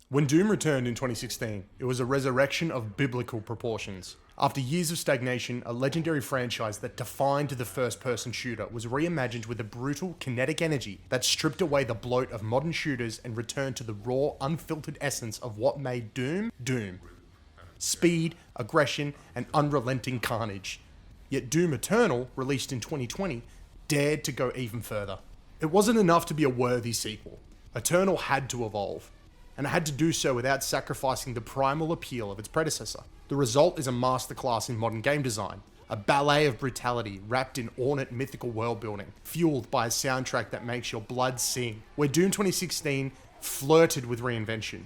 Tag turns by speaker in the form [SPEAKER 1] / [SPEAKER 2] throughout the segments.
[SPEAKER 1] When Doom returned in 2016, it was a resurrection of biblical proportions. After years of stagnation, a legendary franchise that defined the first-person shooter was reimagined with a brutal, kinetic energy that stripped away the bloat of modern shooters and returned to the raw, unfiltered essence of what made Doom, Doom. Speed, aggression, and unrelenting carnage. Yet Doom Eternal, released in 2020, dared to go even further. It wasn't enough to be a worthy sequel. Eternal had to evolve, and it had to do so without sacrificing the primal appeal of its predecessor. The result is a masterclass in modern game design, a ballet of brutality wrapped in ornate mythical world building, fueled by a soundtrack that makes your blood sing. Where Doom 2016 flirted with reinvention,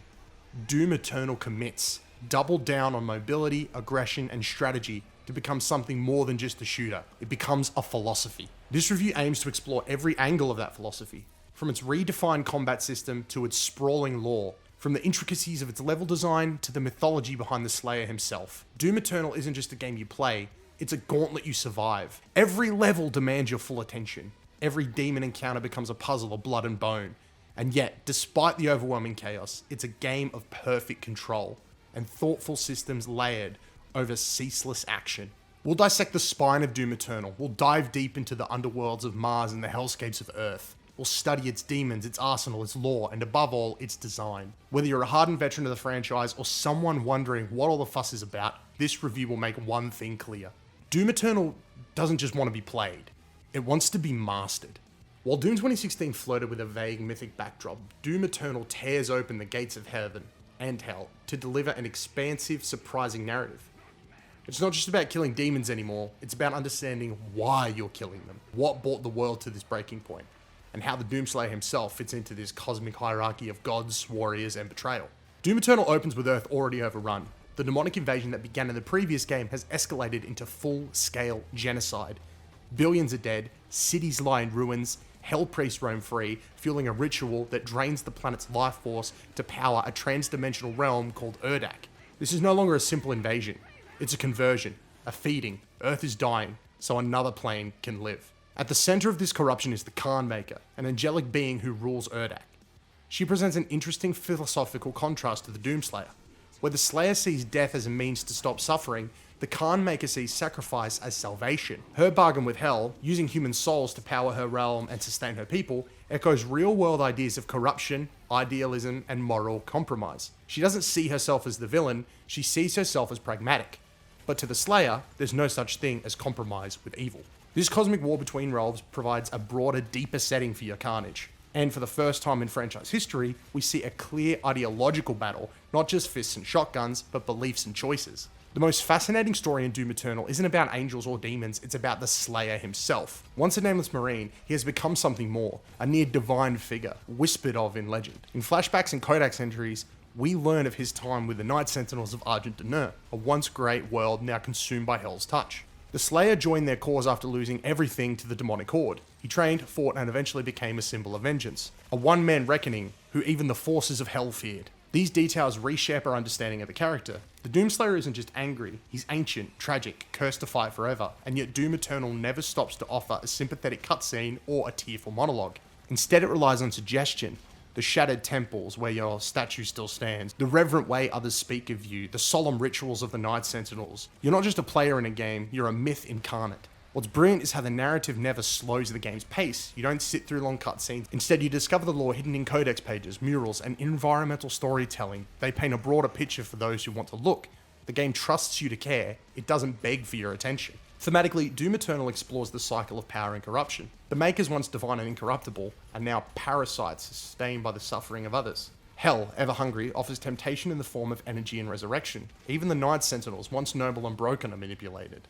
[SPEAKER 1] Doom Eternal commits, doubled down on mobility, aggression, and strategy to become something more than just a shooter. It becomes a philosophy. This review aims to explore every angle of that philosophy, from its redefined combat system to its sprawling lore, from the intricacies of its level design to the mythology behind the Slayer himself. Doom Eternal isn't just a game you play, it's a gauntlet you survive. Every level demands your full attention. Every demon encounter becomes a puzzle of blood and bone. And yet, despite the overwhelming chaos, it's a game of perfect control and thoughtful systems layered over ceaseless action. We'll dissect the spine of Doom Eternal. We'll dive deep into the underworlds of Mars and the hellscapes of Earth. We'll study its demons, its arsenal, its lore, and above all, its design. Whether you're a hardened veteran of the franchise or someone wondering what all the fuss is about, this review will make one thing clear. Doom Eternal doesn't just want to be played, it wants to be mastered. While Doom 2016 flirted with a vague mythic backdrop, Doom Eternal tears open the gates of heaven and hell to deliver an expansive, surprising narrative. It's not just about killing demons anymore, it's about understanding why you're killing them, what brought the world to this breaking point, and how the Doomslayer himself fits into this cosmic hierarchy of gods, warriors, and betrayal. Doom Eternal opens with Earth already overrun. The demonic invasion that began in the previous game has escalated into full-scale genocide. Billions are dead, cities lie in ruins, hell priests roam free, fueling a ritual that drains the planet's life force to power a trans-dimensional realm called Urdak. This is no longer a simple invasion. It's a conversion, a feeding. Earth is dying, so another plane can live. At the center of this corruption is the Khan Maker, an angelic being who rules Urdak. She presents an interesting philosophical contrast to the Doomslayer. Where the Slayer sees death as a means to stop suffering, the Khan Maker sees sacrifice as salvation. Her bargain with Hell, using human souls to power her realm and sustain her people, echoes real-world ideas of corruption, idealism, and moral compromise. She doesn't see herself as the villain, she sees herself as pragmatic. But to the Slayer, there's no such thing as compromise with evil. This cosmic war between realms provides a broader, deeper setting for your carnage. And for the first time in franchise history, we see a clear ideological battle, not just fists and shotguns, but beliefs and choices. The most fascinating story in Doom Eternal isn't about angels or demons, it's about the Slayer himself. Once a nameless marine, he has become something more, a near divine figure, whispered of in legend. In flashbacks and codex entries, we learn of his time with the Night Sentinels of Argent D'Nur, a once great world now consumed by Hell's touch. The Slayer joined their cause after losing everything to the demonic horde. He trained, fought, and eventually became a symbol of vengeance. A one-man reckoning who even the forces of Hell feared. These details reshape our understanding of the character. The Doomslayer isn't just angry, he's ancient, tragic, cursed to fight forever, and yet Doom Eternal never stops to offer a sympathetic cutscene or a tearful monologue. Instead, it relies on suggestion. The shattered temples where your statue still stands, the reverent way others speak of you, the solemn rituals of the Night Sentinels. You're not just a player in a game, you're a myth incarnate. What's brilliant is how the narrative never slows the game's pace. You don't sit through long cutscenes. Instead, you discover the lore hidden in codex pages, murals, and environmental storytelling. They paint a broader picture for those who want to look. The game trusts you to care, it doesn't beg for your attention. Thematically, Doom Eternal explores the cycle of power and corruption. The Makers, once divine and incorruptible, are now parasites sustained by the suffering of others. Hell, ever hungry, offers temptation in the form of energy and resurrection. Even the Night Sentinels, once noble and broken, are manipulated.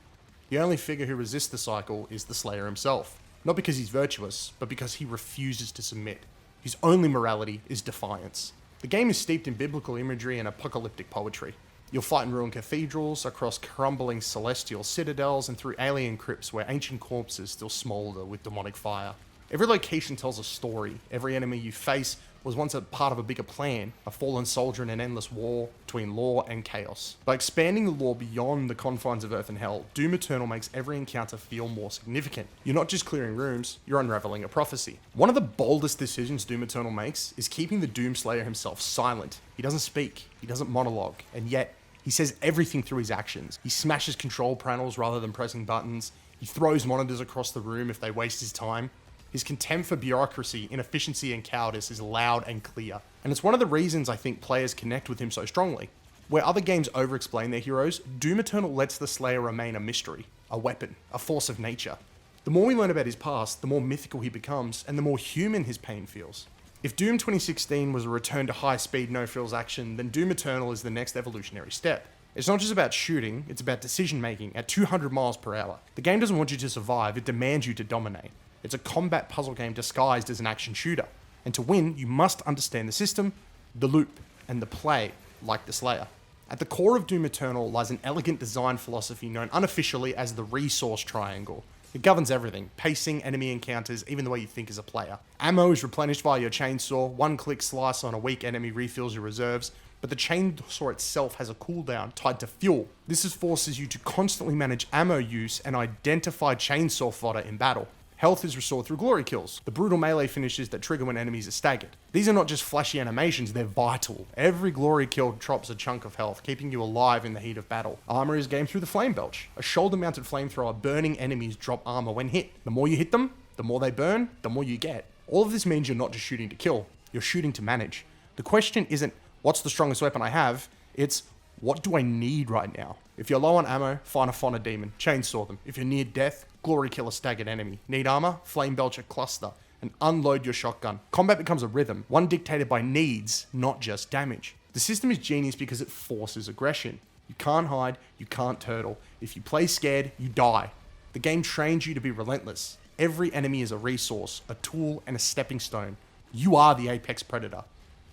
[SPEAKER 1] The only figure who resists the cycle is the Slayer himself. Not because he's virtuous, but because he refuses to submit. His only morality is defiance. The game is steeped in biblical imagery and apocalyptic poetry. You'll fight in ruined cathedrals, across crumbling celestial citadels, and through alien crypts where ancient corpses still smoulder with demonic fire. Every location tells a story. Every enemy you face was once a part of a bigger plan, a fallen soldier in an endless war between law and chaos. By expanding the lore beyond the confines of Earth and Hell, Doom Eternal makes every encounter feel more significant. You're not just clearing rooms, you're unraveling a prophecy. One of the boldest decisions Doom Eternal makes is keeping the Doomslayer himself silent. He doesn't speak, he doesn't monologue, and yet he says everything through his actions. He smashes control panels rather than pressing buttons. He throws monitors across the room if they waste his time. His contempt for bureaucracy, inefficiency, and cowardice is loud and clear. And it's one of the reasons I think players connect with him so strongly. Where other games over-explain their heroes, Doom Eternal lets the Slayer remain a mystery, a weapon, a force of nature. The more we learn about his past, the more mythical he becomes, and the more human his pain feels. If Doom 2016 was a return to high-speed, no-frills action, then Doom Eternal is the next evolutionary step. It's not just about shooting, it's about decision-making at 200 miles per hour. The game doesn't want you to survive, it demands you to dominate. It's a combat puzzle game disguised as an action shooter. And to win, you must understand the system, the loop, and the play, like the Slayer. At the core of Doom Eternal lies an elegant design philosophy known unofficially as the resource triangle. It governs everything, pacing, enemy encounters, even the way you think as a player. Ammo is replenished via your chainsaw, one-click slice on a weak enemy refills your reserves, but the chainsaw itself has a cooldown tied to fuel. This forces you to constantly manage ammo use and identify chainsaw fodder in battle. Health is restored through glory kills, the brutal melee finishes that trigger when enemies are staggered. These are not just flashy animations, they're vital. Every glory kill drops a chunk of health, keeping you alive in the heat of battle. Armor is gained through the flame belch. A shoulder-mounted flamethrower burning enemies drop armor when hit. The more you hit them, the more they burn, the more you get. All of this means you're not just shooting to kill, you're shooting to manage. The question isn't, what's the strongest weapon I have? It's, what do I need right now? If you're low on ammo, find a fauna demon, chainsaw them. If you're near death, glory kill a staggered enemy. Need armor? Flame belch a cluster, and unload your shotgun. Combat becomes a rhythm, one dictated by needs, not just damage. The system is genius because it forces aggression. You can't hide, you can't turtle. If you play scared, you die. The game trains you to be relentless. Every enemy is a resource, a tool, and a stepping stone. You are the apex predator,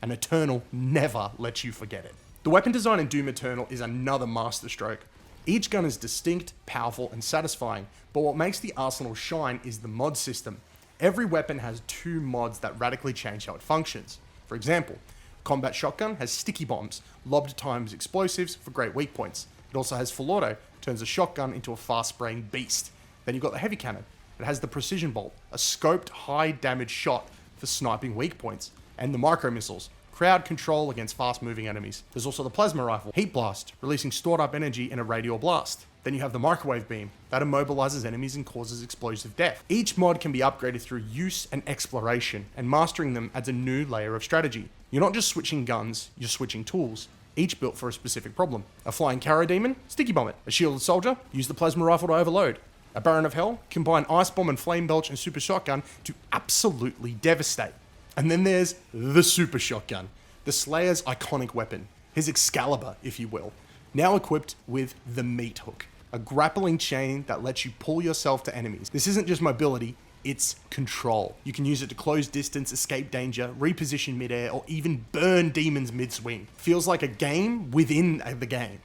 [SPEAKER 1] and Eternal never lets you forget it. The weapon design in Doom Eternal is another masterstroke. Each gun is distinct, powerful, and satisfying, but what makes the arsenal shine is the mod system. Every weapon has 2 mods that radically change how it functions. For example, Combat Shotgun has sticky bombs, lobbed times explosives for great weak points. It also has Full Auto, turns a shotgun into a fast-spraying beast. Then you've got the Heavy Cannon. It has the Precision Bolt, a scoped high-damage shot for sniping weak points. And the Micro Missiles, crowd control against fast-moving enemies. There's also the Plasma Rifle, Heat Blast, releasing stored-up energy in a radial blast. Then you have the Microwave Beam, that immobilizes enemies and causes explosive death. Each mod can be upgraded through use and exploration, and mastering them adds a new layer of strategy. You're not just switching guns, you're switching tools, each built for a specific problem. A Flying Carro Demon? Sticky Bomb it. A Shielded Soldier? Use the Plasma Rifle to overload. A Baron of Hell? Combine Ice Bomb and Flame Belch and Super Shotgun to absolutely devastate. And then there's the Super Shotgun, the Slayer's iconic weapon, his Excalibur, if you will, now equipped with the Meat Hook, a grappling chain that lets you pull yourself to enemies. This isn't just mobility, it's control. You can use it to close distance, escape danger, reposition midair, or even burn demons mid-swing. Feels like a game within the game.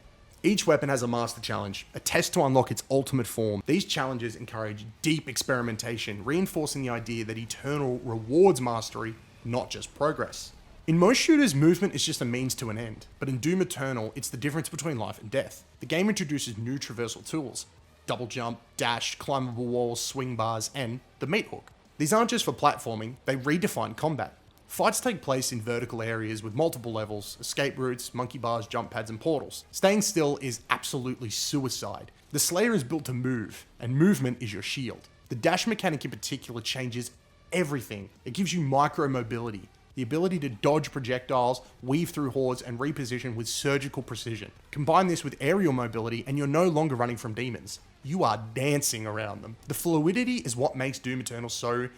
[SPEAKER 1] Each weapon has a master challenge, a test to unlock its ultimate form. These challenges encourage deep experimentation, reinforcing the idea that Eternal rewards mastery, not just progress. In most shooters, movement is just a means to an end, but in Doom Eternal, it's the difference between life and death. The game introduces new traversal tools, double jump, dash, climbable walls, swing bars, and the Meat Hook. These aren't just for platforming, they redefine combat. Fights take place in vertical areas with multiple levels, escape routes, monkey bars, jump pads, and portals. Staying still is absolutely suicide. The Slayer is built to move, and movement is your shield. The dash mechanic in particular changes everything. It gives you micro mobility, the ability to dodge projectiles, weave through hordes, and reposition with surgical precision. Combine this with aerial mobility, and you're no longer running from demons. You are dancing around them. The fluidity is what makes Doom Eternal so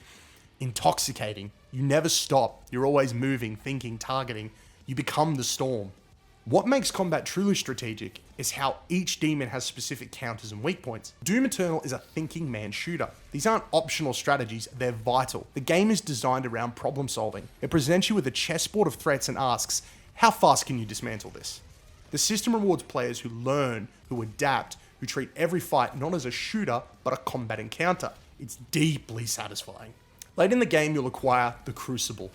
[SPEAKER 1] intoxicating. You never stop. You're always moving, thinking, targeting. You become the storm. What makes combat truly strategic is how each demon has specific counters and weak points. Doom Eternal is a thinking man shooter. These aren't optional strategies, they're vital. The game is designed around problem solving. It presents you with a chessboard of threats and asks, how fast can you dismantle this? The system rewards players who learn, who adapt, who treat every fight not as a shooter, but a combat encounter. It's deeply satisfying. Late in the game, you'll acquire the Crucible,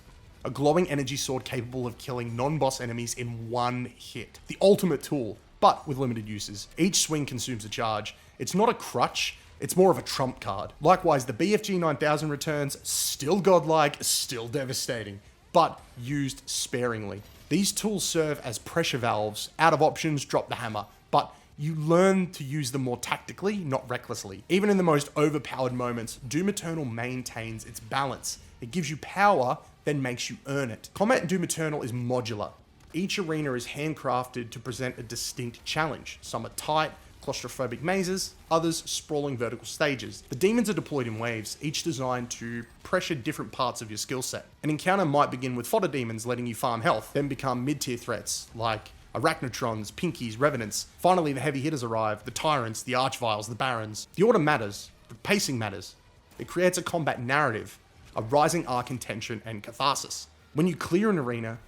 [SPEAKER 1] a glowing energy sword capable of killing non-boss enemies in one hit. The ultimate tool, but with limited uses. Each swing consumes a charge. It's not a crutch, it's more of a trump card. Likewise, the BFG 9000 returns, still godlike, still devastating, but used sparingly. These tools serve as pressure valves. Out of options, drop the hammer. But you learn to use them more tactically, not recklessly. Even in the most overpowered moments, Doom Eternal maintains its balance. It gives you power, then makes you earn it. Combat in Doom Eternal is modular. Each arena is handcrafted to present a distinct challenge. Some are tight, claustrophobic mazes, others sprawling vertical stages. The demons are deployed in waves, each designed to pressure different parts of your skill set. An encounter might begin with fodder demons letting you farm health, then become mid-tier threats like Arachnotrons, Pinkies, Revenants. Finally, the heavy hitters arrive, the Tyrants, the Archviles, the Barons. The order matters, the pacing matters. It creates a combat narrative, a rising arc in tension and catharsis. When you clear an arena,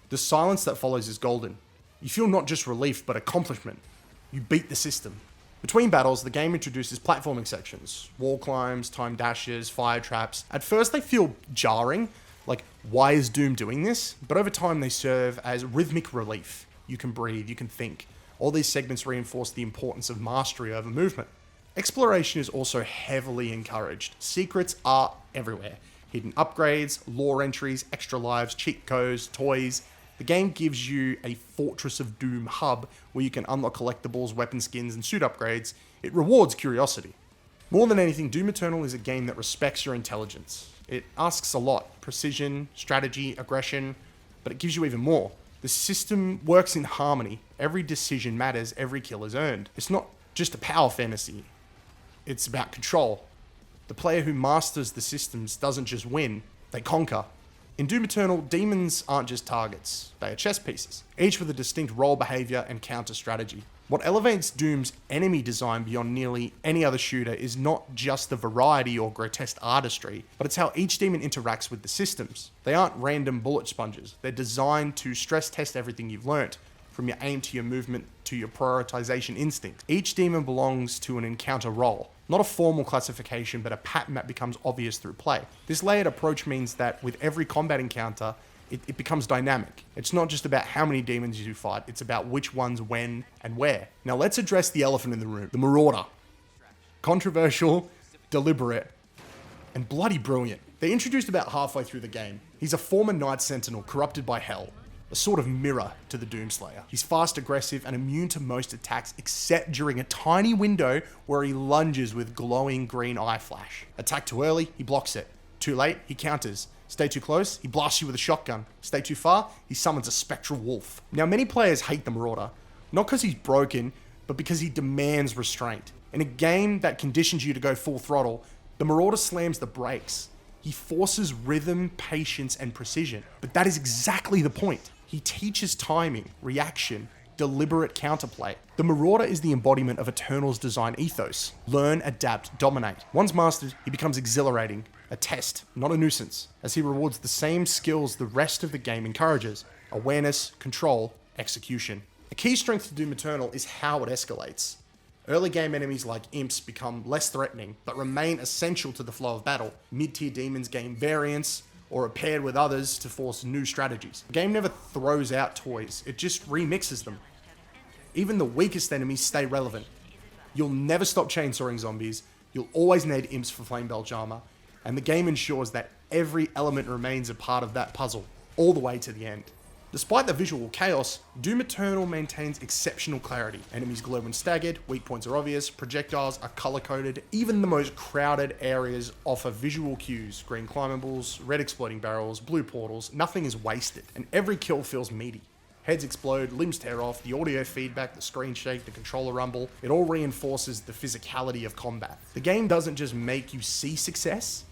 [SPEAKER 1] the silence that follows is golden. You feel not just relief, but accomplishment. You beat the system. Between battles, the game introduces platforming sections, wall climbs, time dashes, fire traps. At first they feel jarring, like why is Doom doing this? But over time they serve as rhythmic relief. You can breathe, you can think. All these segments reinforce the importance of mastery over movement. Exploration is also heavily encouraged. Secrets are everywhere. Hidden upgrades, lore entries, extra lives, cheat codes, toys. The game gives you a Fortress of Doom hub where you can unlock collectibles, weapon skins, and suit upgrades. It rewards curiosity. More than anything, Doom Eternal is a game that respects your intelligence. It asks a lot: precision, strategy, aggression, but it gives you even more. The system works in harmony. Every decision matters, every kill is earned. It's not just a power fantasy. It's about control. The player who masters the systems doesn't just win, they conquer. In Doom Eternal, demons aren't just targets, they are chess pieces, each with a distinct role behavior and counter strategy. What elevates Doom's enemy design beyond nearly any other shooter is not just the variety or grotesque artistry, but it's how each demon interacts with the systems. They aren't random bullet sponges, they're designed to stress test everything you've learnt, from your aim to your movement to your prioritization instinct. Each demon belongs to an encounter role. Not a formal classification, but a pattern that becomes obvious through play. This layered approach means that with every combat encounter, it becomes dynamic. It's not just about how many demons you fight, it's about which ones, when, and where. Now let's address the elephant in the room, the Marauder. Controversial, deliberate, and bloody brilliant. They're introduced about halfway through the game. He's a former Night Sentinel corrupted by hell, a sort of mirror to the Doomslayer. He's fast, aggressive, and immune to most attacks except during a tiny window where he lunges with glowing green eye flash. Attack too early, he blocks it. Too late, he counters. Stay too close, he blasts you with a shotgun. Stay too far, he summons a spectral wolf. Now, many players hate the Marauder, not because he's broken, but because he demands restraint. In a game that conditions you to go full throttle, the Marauder slams the brakes. He forces rhythm, patience, and precision. But that is exactly the point. He teaches timing, reaction, deliberate counterplay. The Marauder is the embodiment of Eternal's design ethos. Learn, adapt, dominate. Once mastered, he becomes exhilarating, a test, not a nuisance, as he rewards the same skills the rest of the game encourages: awareness, control, execution. A key strength to Doom Eternal is how it escalates. Early game enemies like imps become less threatening, but remain essential to the flow of battle. Mid-tier demons gain variance, or are paired with others to force new strategies. The game never throws out toys, it just remixes them. Even the weakest enemies stay relevant. You'll never stop chainsawing zombies, you'll always need imps for flame belch armor, and the game ensures that every element remains a part of that puzzle, all the way to the end. Despite the visual chaos, Doom Eternal maintains exceptional clarity. Enemies glow when staggered, weak points are obvious, projectiles are color-coded, even the most crowded areas offer visual cues: green climbables, red exploding barrels, blue portals. Nothing is wasted, and every kill feels meaty. Heads explode, limbs tear off, the audio feedback, the screen shake, the controller rumble, it all reinforces the physicality of combat. The game doesn't just make you see success,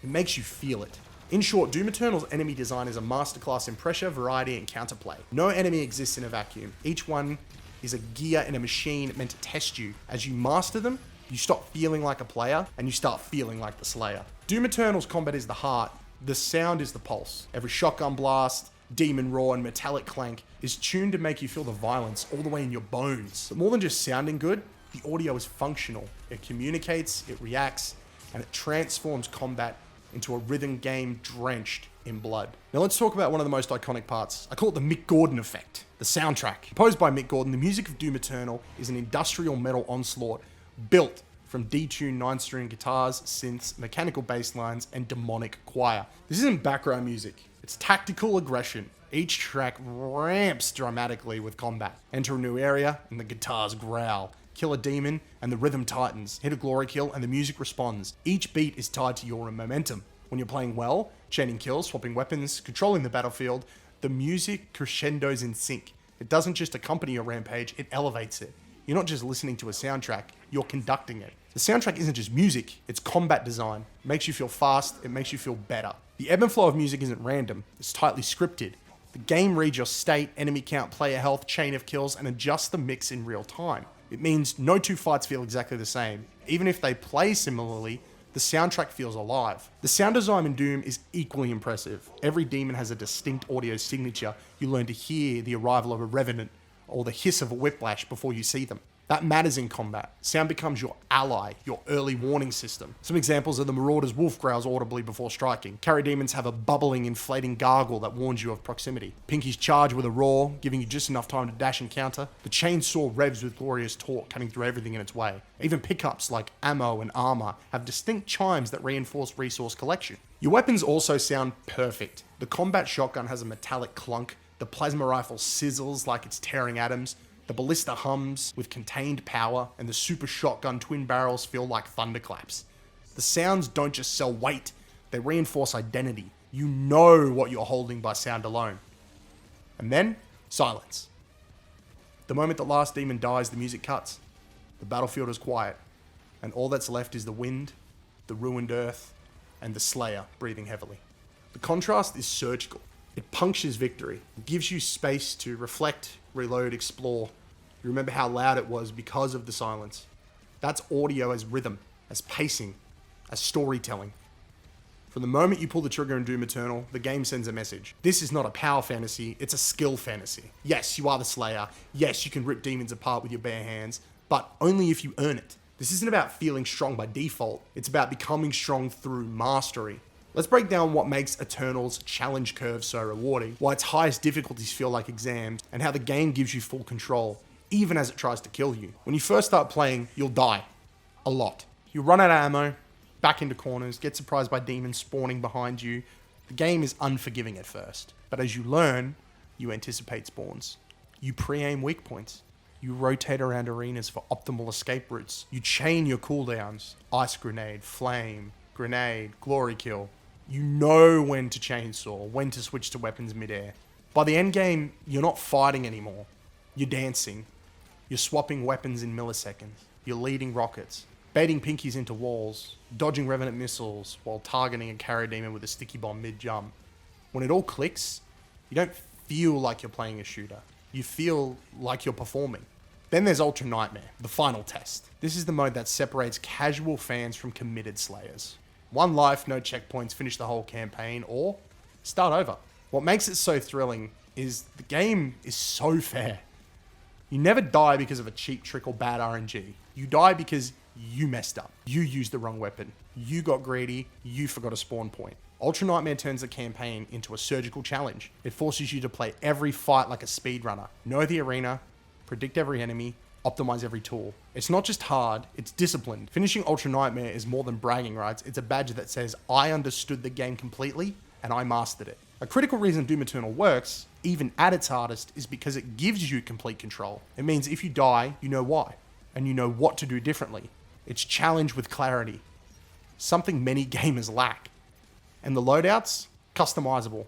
[SPEAKER 1] it makes you feel it. In short, Doom Eternal's enemy design is a masterclass in pressure, variety, and counterplay. No enemy exists in a vacuum. Each one is a gear in a machine meant to test you. As you master them, you stop feeling like a player, and you start feeling like the Slayer. Doom Eternal's combat is the heart, the sound is the pulse. Every shotgun blast, demon roar, and metallic clank is tuned to make you feel the violence all the way in your bones. But more than just sounding good, the audio is functional. It communicates, it reacts, and it transforms combat into a rhythm game drenched in Blood. Now let's talk about one of the most iconic parts. I call it the Mick Gordon effect, the soundtrack. Composed by Mick Gordon, the music of Doom Eternal is an industrial metal onslaught built from detuned 9-string guitars, synths, mechanical bass lines, and demonic choir. This isn't background music, it's tactical aggression. Each track ramps dramatically with combat. Enter a new area, and the guitars growl. Kill a demon, and the rhythm tightens. Hit a glory kill, and the music responds. Each beat is tied to your momentum. When you're playing well, chaining kills, swapping weapons, controlling the battlefield, the music crescendos in sync. It doesn't just accompany your rampage, it elevates it. You're not just listening to a soundtrack, you're conducting it. The soundtrack isn't just music, it's combat design. It makes you feel fast, it makes you feel better. The ebb and flow of music isn't random, it's tightly scripted. The game reads your state, enemy count, player health, chain of kills, and adjusts the mix in real time. It means no two fights feel exactly the same. Even if they play similarly, the soundtrack feels alive. The sound design in Doom is equally impressive. Every demon has a distinct audio signature. You learn to hear the arrival of a revenant or the hiss of a whiplash before you see them. That matters in combat. Sound becomes your ally, your early warning system. Some examples are the Marauder's wolf growls audibly before striking. Carry demons have a bubbling, inflating gargle that warns you of proximity. Pinky's charge with a roar, giving you just enough time to dash and counter. The chainsaw revs with glorious torque, cutting through everything in its way. Even pickups like ammo and armor have distinct chimes that reinforce resource collection. Your weapons also sound perfect. The combat shotgun has a metallic clunk. The plasma rifle sizzles like it's tearing atoms. The ballista hums with contained power, and the super shotgun twin barrels feel like thunderclaps. The sounds don't just sell weight, they reinforce identity. You know what you're holding by sound alone. And then, silence. The moment the last demon dies, the music cuts. The battlefield is quiet, and all that's left is the wind, the ruined earth, and the Slayer breathing heavily. The contrast is surgical. It punctures victory. It gives you space to reflect, reload, explore. You remember how loud it was because of the silence. That's audio as rhythm, as pacing, as storytelling. From the moment you pull the trigger in Doom Eternal, the game sends a message. This is not a power fantasy, it's a skill fantasy. Yes, you are the Slayer. Yes, you can rip demons apart with your bare hands, but only if you earn it. This isn't about feeling strong by default, it's about becoming strong through mastery. Let's break down what makes Eternal's challenge curve so rewarding, why its highest difficulties feel like exams, and how the game gives you full control, even as it tries to kill you. When you first start playing, you'll die. A lot. You'll run out of ammo, back into corners, get surprised by demons spawning behind you. The game is unforgiving at first, but as you learn, you anticipate spawns. You pre-aim weak points. You rotate around arenas for optimal escape routes. You chain your cooldowns. Ice grenade, flame, grenade, glory kill. You know when to chainsaw, when to switch to weapons midair. By the end game, you're not fighting anymore. You're dancing. You're swapping weapons in milliseconds. You're leading rockets, baiting pinkies into walls, dodging revenant missiles while targeting a carry demon with a sticky bomb mid-jump. When it all clicks, you don't feel like you're playing a shooter. You feel like you're performing. Then there's Ultra Nightmare, the final test. This is the mode that separates casual fans from committed slayers. One life, no checkpoints, finish the whole campaign, or start over. What makes it so thrilling is the game is so fair. You never die because of a cheap trick or bad RNG. You die because you messed up. You used the wrong weapon. You got greedy. You forgot a spawn point. Ultra Nightmare turns the campaign into a surgical challenge. It forces you to play every fight like a speedrunner. Know the arena, predict every enemy, optimize every tool. It's not just hard, it's disciplined. Finishing Ultra Nightmare is more than bragging rights. It's a badge that says, I understood the game completely and I mastered it. A critical reason Doom Eternal works, even at its hardest, is because it gives you complete control. It means if you die, you know why, and you know what to do differently. It's challenge with clarity, something many gamers lack. And the loadouts, customizable.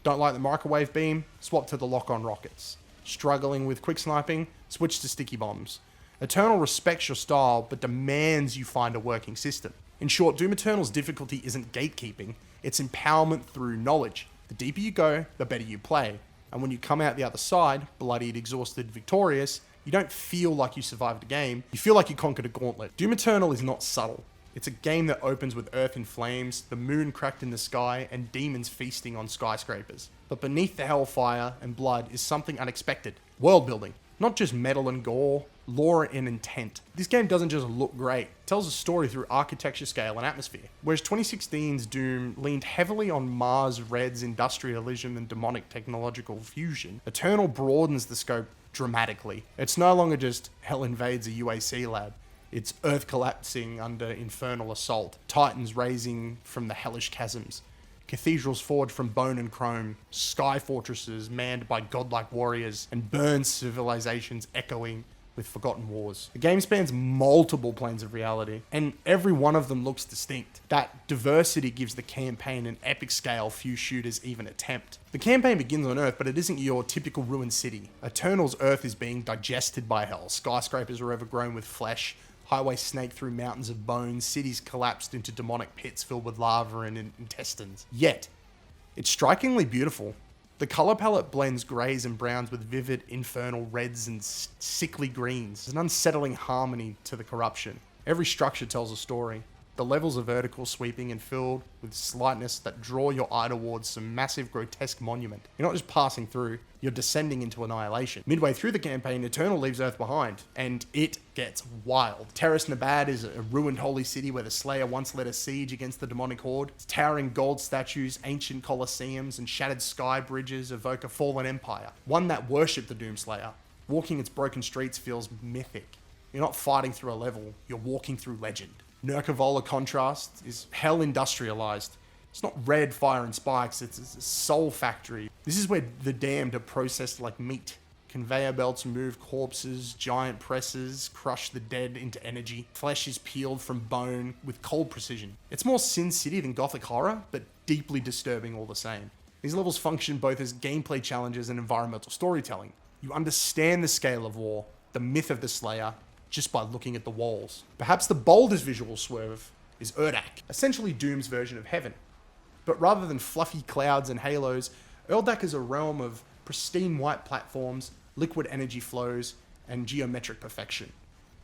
[SPEAKER 1] Don't like the microwave beam? Swap to the lock-on rockets. Struggling with quick sniping? Switch to sticky bombs. Eternal respects your style, but demands you find a working system. In short, Doom Eternal's difficulty isn't gatekeeping, it's empowerment through knowledge. The deeper you go, the better you play. And when you come out the other side, bloodied, exhausted, victorious, you don't feel like you survived a game, you feel like you conquered a gauntlet. Doom Eternal is not subtle. It's a game that opens with earth in flames, the moon cracked in the sky, and demons feasting on skyscrapers. But beneath the hellfire and blood is something unexpected. World building. Not just metal and gore, lore and intent. This game doesn't just look great, it tells a story through architecture, scale, and atmosphere. Whereas 2016's Doom leaned heavily on Mars Red's industrialism and demonic technological fusion, Eternal broadens the scope dramatically. It's no longer just hell invades a UAC lab. It's Earth collapsing under infernal assault, titans raising from the hellish chasms, cathedrals forged from bone and chrome, sky fortresses manned by godlike warriors, and burned civilizations echoing with forgotten wars. The game spans multiple planes of reality, and every one of them looks distinct. That diversity gives the campaign an epic scale few shooters even attempt. The campaign begins on Earth, but it isn't your typical ruined city. Eternal's Earth is being digested by hell. Skyscrapers are overgrown with flesh, highways snake through mountains of bones, cities collapsed into demonic pits filled with lava and intestines. Yet, it's strikingly beautiful. The color palette blends greys and browns with vivid infernal reds and sickly greens. There's an unsettling harmony to the corruption. Every structure tells a story. The levels are vertical, sweeping, and filled with slightness that draw your eye towards some massive, grotesque monument. You're not just passing through, you're descending into annihilation. Midway through the campaign, Eternal leaves Earth behind, and it gets wild. Terras Nabad is a ruined holy city where the Slayer once led a siege against the demonic horde. Its towering gold statues, ancient colosseums, and shattered sky bridges evoke a fallen empire, one that worshipped the Doomslayer. Walking its broken streets feels mythic. You're not fighting through a level, you're walking through legend. Nurkavola contrast is hell industrialized. It's not red fire and spikes, it's a soul factory. This is where the damned are processed like meat. Conveyor belts move corpses, giant presses crush the dead into energy. Flesh is peeled from bone with cold precision. It's more Sin City than Gothic horror, but deeply disturbing all the same. These levels function both as gameplay challenges and environmental storytelling. You understand the scale of war, the myth of the Slayer, just by looking at the walls. Perhaps the boldest visual swerve is Urdak, essentially Doom's version of heaven. But rather than fluffy clouds and halos, Urdak is a realm of pristine white platforms, liquid energy flows, and geometric perfection.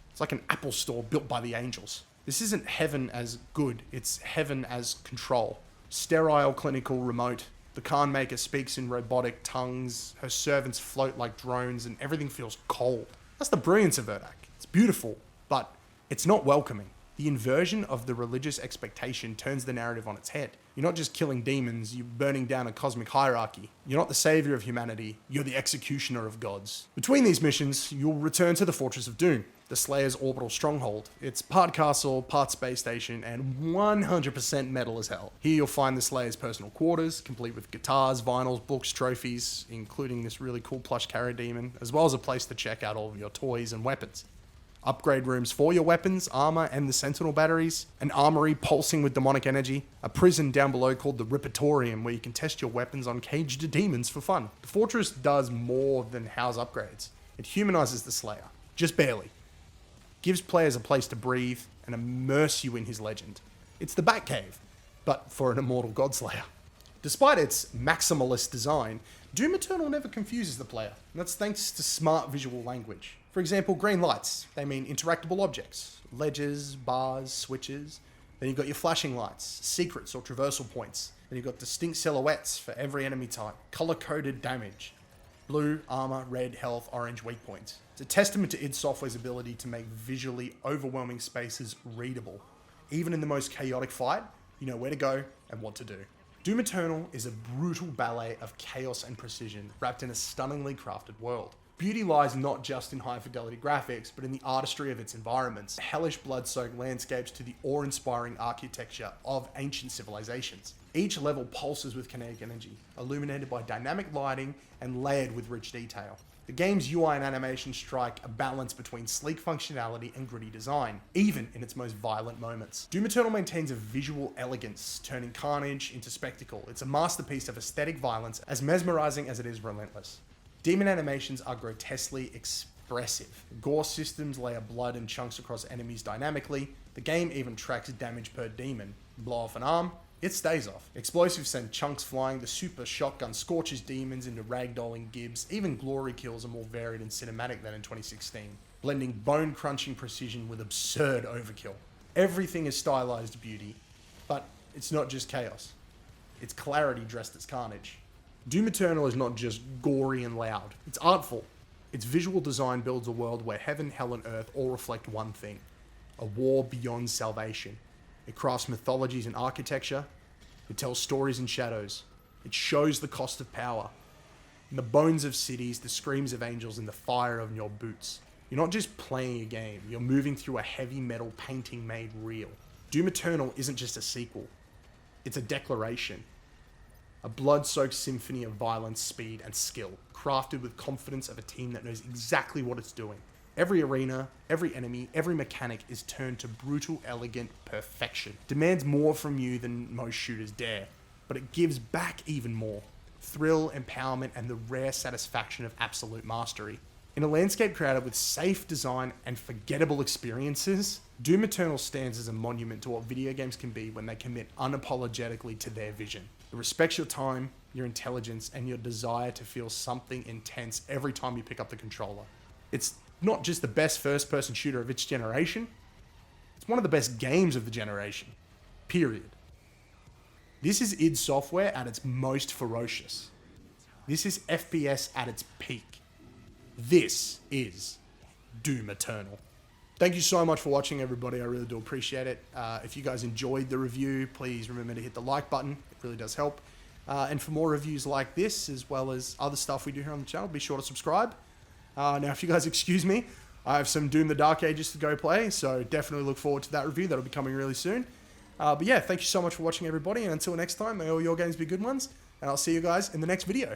[SPEAKER 1] It's like an Apple store built by the angels. This isn't heaven as good, it's heaven as control. Sterile, clinical, remote. The Khan Maker speaks in robotic tongues, her servants float like drones, and everything feels cold. That's the brilliance of Urdak. It's beautiful, but it's not welcoming. The inversion of the religious expectation turns the narrative on its head. You're not just killing demons, you're burning down a cosmic hierarchy. You're not the savior of humanity, you're the executioner of gods. Between these missions, you'll return to the Fortress of Doom, the Slayer's orbital stronghold. It's part castle, part space station, and 100% metal as hell. Here you'll find the Slayer's personal quarters, complete with guitars, vinyls, books, trophies, including this really cool plush Kara demon, as well as a place to check out all of your toys and weapons. Upgrade rooms for your weapons, armor, and the Sentinel batteries, an armory pulsing with demonic energy, a prison down below called the Ripatorium where you can test your weapons on caged demons for fun. The fortress does more than house upgrades. It humanizes the Slayer, just barely. Gives players a place to breathe and immerse you in his legend. It's the Batcave, but for an immortal Godslayer. Despite its maximalist design, Doom Eternal never confuses the player, and that's thanks to smart visual language. For example, green lights, they mean interactable objects, ledges, bars, switches. Then you've got your flashing lights, secrets or traversal points. Then you've got distinct silhouettes for every enemy type, color-coded damage. Blue, armor, red, health, orange, weak points. It's a testament to id Software's ability to make visually overwhelming spaces readable. Even in the most chaotic fight, you know where to go and what to do. Doom Eternal is a brutal ballet of chaos and precision wrapped in a stunningly crafted world. Beauty lies not just in high-fidelity graphics, but in the artistry of its environments, hellish blood-soaked landscapes to the awe-inspiring architecture of ancient civilizations. Each level pulses with kinetic energy, illuminated by dynamic lighting and layered with rich detail. The game's UI and animation strike a balance between sleek functionality and gritty design, even in its most violent moments. Doom Eternal maintains a visual elegance, turning carnage into spectacle. It's a masterpiece of aesthetic violence, as mesmerizing as it is relentless. Demon animations are grotesquely expressive. Gore systems layer blood and chunks across enemies dynamically. The game even tracks damage per demon. Blow off an arm, it stays off. Explosives send chunks flying, the super shotgun scorches demons into ragdolling gibs. Even glory kills are more varied and cinematic than in 2016, blending bone-crunching precision with absurd overkill. Everything is stylized beauty, but it's not just chaos. It's clarity dressed as carnage. Doom Eternal is not just gory and loud, it's artful. Its visual design builds a world where heaven, hell, and earth all reflect one thing: a war beyond salvation. It crafts mythologies and architecture. It tells stories in shadows. It shows the cost of power. In the bones of cities, the screams of angels, and the fire on your boots. You're not just playing a game, you're moving through a heavy metal painting made real. Doom Eternal isn't just a sequel, it's a declaration. A blood-soaked symphony of violence, speed, and skill, crafted with confidence of a team that knows exactly what it's doing. Every arena, every enemy, every mechanic is turned to brutal, elegant perfection. Demands more from you than most shooters dare, but it gives back even more. Thrill, empowerment, and the rare satisfaction of absolute mastery. In a landscape created with safe design and forgettable experiences, Doom Eternal stands as a monument to what video games can be when they commit unapologetically to their vision. It respects your time, your intelligence, and your desire to feel something intense every time you pick up the controller. It's not just the best first-person shooter of its generation, it's one of the best games of the generation. Period. This is id Software at its most ferocious. This is FPS at its peak. This is Doom Eternal. Thank you so much for watching, everybody. I really do appreciate it. If you guys enjoyed the review, please remember to hit the like button. It really does help. And for more reviews like this, as well as other stuff we do here on the channel, be sure to subscribe. Now, if you guys excuse me, I have some Doom the Dark Ages to go play, so definitely look forward to that review. That'll be coming really soon. But yeah, thank you so much for watching, everybody. And until next time, may all your games be good ones. And I'll see you guys in the next video.